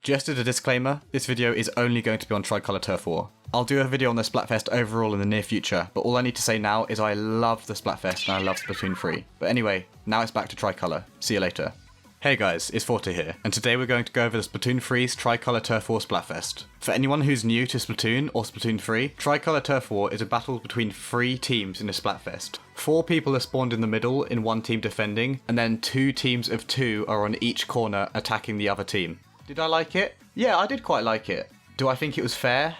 Just as a disclaimer, this video is only going to be on TriColor Turf War. I'll do a video on the Splatfest overall in the near future, but all I need to say now is I love the Splatfest and I love Splatoon 3. But anyway, now it's back to TriColor. See you later. Hey guys, it's Forte here, and today we're going to go over the Splatoon 3's TriColor Turf War Splatfest. For anyone who's new to Splatoon or Splatoon 3, TriColor Turf War is a battle between 3 teams in a Splatfest. 4 people are spawned in the middle in one team defending, and then 2 teams of 2 are on each corner attacking the other team. Did I like it? Yeah, I did quite like it. Do I think it was fair?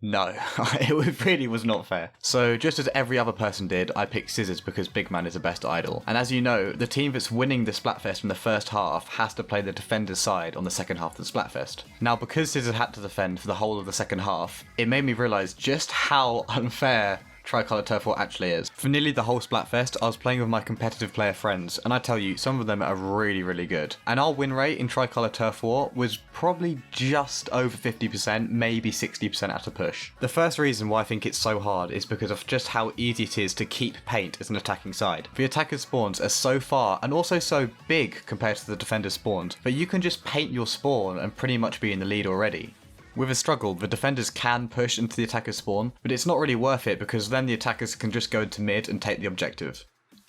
No, it really was not fair. So just as every other person did, I picked Scissors because Big Man is the best idol. And as you know, the team that's winning the Splatfest from the first half has to play the defender's side on the second half of the Splatfest. Now because Scissors had to defend for the whole of the second half, it made me realise just how unfair TriColor Turf War actually is. For nearly the whole Splatfest, I was playing with my competitive player friends, and I tell you, some of them are really good. And our win rate in TriColor Turf War was probably just over 50%, maybe 60% at a push. The first reason why I think it's so hard is because of just how easy it is to keep paint as an attacking side. The attacker's spawns are so far and also so big compared to the defender's spawns that you can just paint your spawn and pretty much be in the lead already. With a struggle, the defenders can push into the attacker's spawn, but it's not really worth it because then the attackers can just go into mid and take the objective.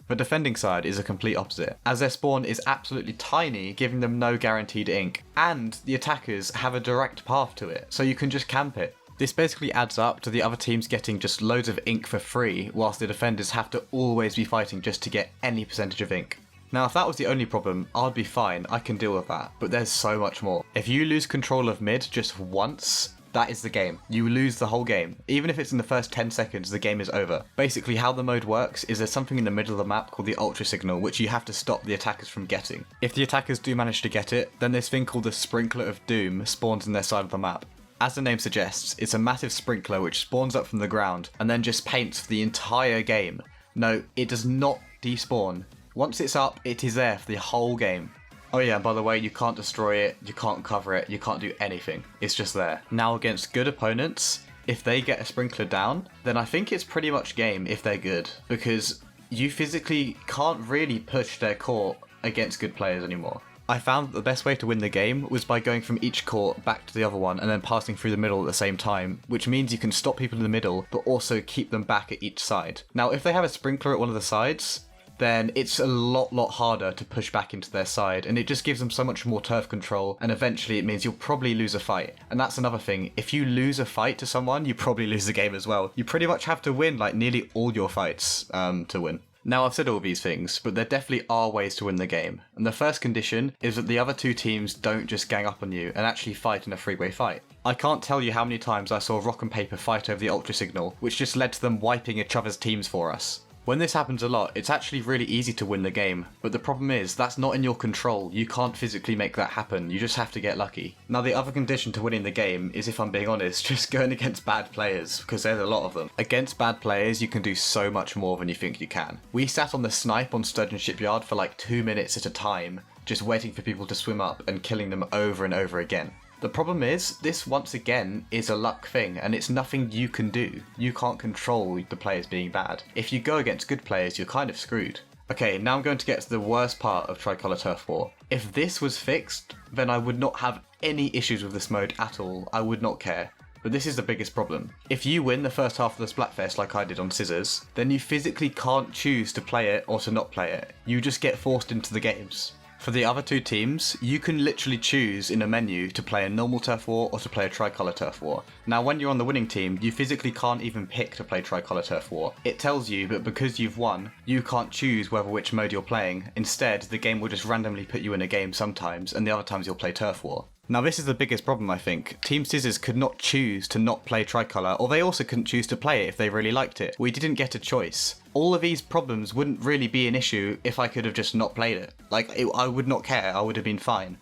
The defending side is a complete opposite, as their spawn is absolutely tiny, giving them no guaranteed ink, and the attackers have a direct path to it, so you can just camp it. This basically adds up to the other teams getting just loads of ink for free, whilst the defenders have to always be fighting just to get any percentage of ink. Now if that was the only problem, I'd be fine, I can deal with that, but there's so much more. If you lose control of mid just once, that is the game. You lose the whole game. Even if it's in the first 10 seconds, the game is over. Basically how the mode works is there's something in the middle of the map called the ultra signal, which you have to stop the attackers from getting. If the attackers do manage to get it, then this thing called the Sprinkler of Doom spawns in their side of the map. As the name suggests, it's a massive sprinkler which spawns up from the ground and then just paints for the entire game. No, it does not despawn. Once it's up, it is there for the whole game. Oh yeah, and by the way, you can't destroy it, you can't cover it, you can't do anything. It's just there. Now against good opponents, if they get a sprinkler down, then I think it's pretty much game if they're good. Because you physically can't really push their court against good players anymore. I found that the best way to win the game was by going from each court back to the other one and then passing through the middle at the same time, which means you can stop people in the middle, but also keep them back at each side. Now if they have a sprinkler at one of the sides, then it's a lot harder to push back into their side, and it just gives them so much more turf control, and eventually it means you'll probably lose a fight. And that's another thing, if you lose a fight to someone, you probably lose the game as well. You pretty much have to win like nearly all your fights to win. Now I've said all these things, but there definitely are ways to win the game, and the first condition is that the other 2 teams don't just gang up on you and actually fight in a three-way fight. I can't tell you how many times I saw Rock and Paper fight over the ultra signal, which just led to them wiping each other's teams for us. When this happens a lot, it's actually really easy to win the game, but the problem is that's not in your control. You can't physically make that happen, you just have to get lucky. Now the other condition to winning the game is, if I'm being honest, just going against bad players, because there's a lot of them. Against bad players you can do so much more than you think you can. We sat on the snipe on Sturgeon Shipyard for like 2 minutes at a time, just waiting for people to swim up and killing them over and over again. The problem is, this once again is a luck thing, and it's nothing you can do. You can't control the players being bad. If you go against good players, you're kind of screwed. Okay, now I'm going to get to the worst part of TriColor Turf War. If this was fixed, then I would not have any issues with this mode at all. I would not care. But this is the biggest problem. If you win the first half of the Splatfest like I did on Scissors, then you physically can't choose to play it or to not play it. You just get forced into the games. For the other 2 teams, you can literally choose in a menu to play a normal Turf War or to play a TriColor Turf War. Now when you're on the winning team, you physically can't even pick to play TriColor Turf War. It tells you, but because you've won, you can't choose which mode you're playing. Instead, the game will just randomly put you in a game sometimes, and the other times you'll play Turf War. Now this is the biggest problem I think. Team Scissors could not choose to not play TriColor, or they also couldn't choose to play it if they really liked it. We didn't get a choice. All of these problems wouldn't really be an issue if I could have just not played it. I would not care, I would have been fine.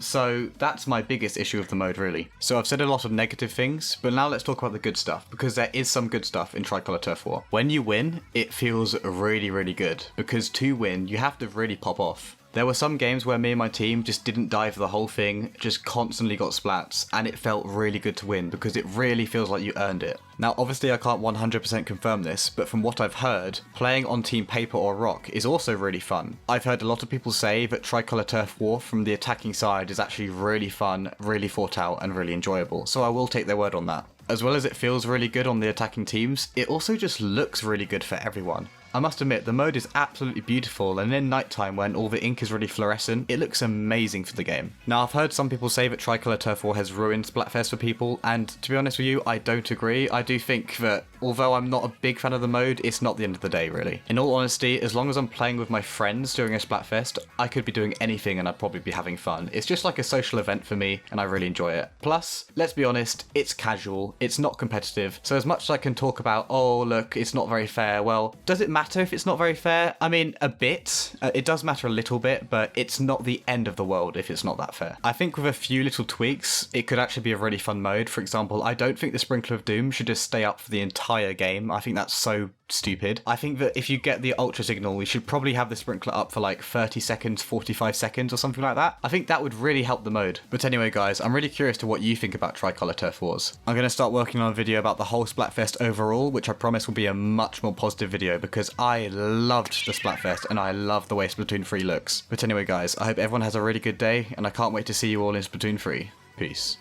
So that's my biggest issue of the mode really. So I've said a lot of negative things, but now let's talk about the good stuff, because there is some good stuff in TriColor Turf War. When you win, it feels really good, because to win, you have to really pop off. There were some games where me and my team just didn't dive the whole thing, just constantly got splats, and it felt really good to win because it really feels like you earned it. Now obviously I can't 100% confirm this, but from what I've heard, playing on Team Paper or Rock is also really fun. I've heard a lot of people say that TriColor Turf War from the attacking side is actually really fun, really thought out, and really enjoyable, so I will take their word on that. As well as it feels really good on the attacking teams, it also just looks really good for everyone. I must admit, the mode is absolutely beautiful, and in nighttime when all the ink is really fluorescent, it looks amazing for the game. Now I've heard some people say that TriColor Turf War has ruined Splatfest for people, and to be honest with you, I don't agree. I do think that, although I'm not a big fan of the mode, it's not the end of the day really. In all honesty, as long as I'm playing with my friends during a Splatfest, I could be doing anything and I'd probably be having fun. It's just like a social event for me, and I really enjoy it. Plus, let's be honest, it's casual, it's not competitive, so as much as I can talk about, oh look, it's not very fair, well, does it matter if it's not very fair? I mean, a bit. It does matter a little bit, but it's not the end of the world if it's not that fair. I think with a few little tweaks, it could actually be a really fun mode. For example, I don't think the Sprinkler of Doom should just stay up for the entire game. I think that's so stupid. I think that if you get the ultra signal, we should probably have the sprinkler up for like 30 seconds, 45 seconds or something like that. I think that would really help the mode. But anyway guys, I'm really curious to what you think about TriColor Turf Wars. I'm going to start working on a video about the whole Splatfest overall, which I promise will be a much more positive video because I loved the Splatfest and I love the way Splatoon 3 looks. But anyway guys, I hope everyone has a really good day and I can't wait to see you all in Splatoon 3. Peace.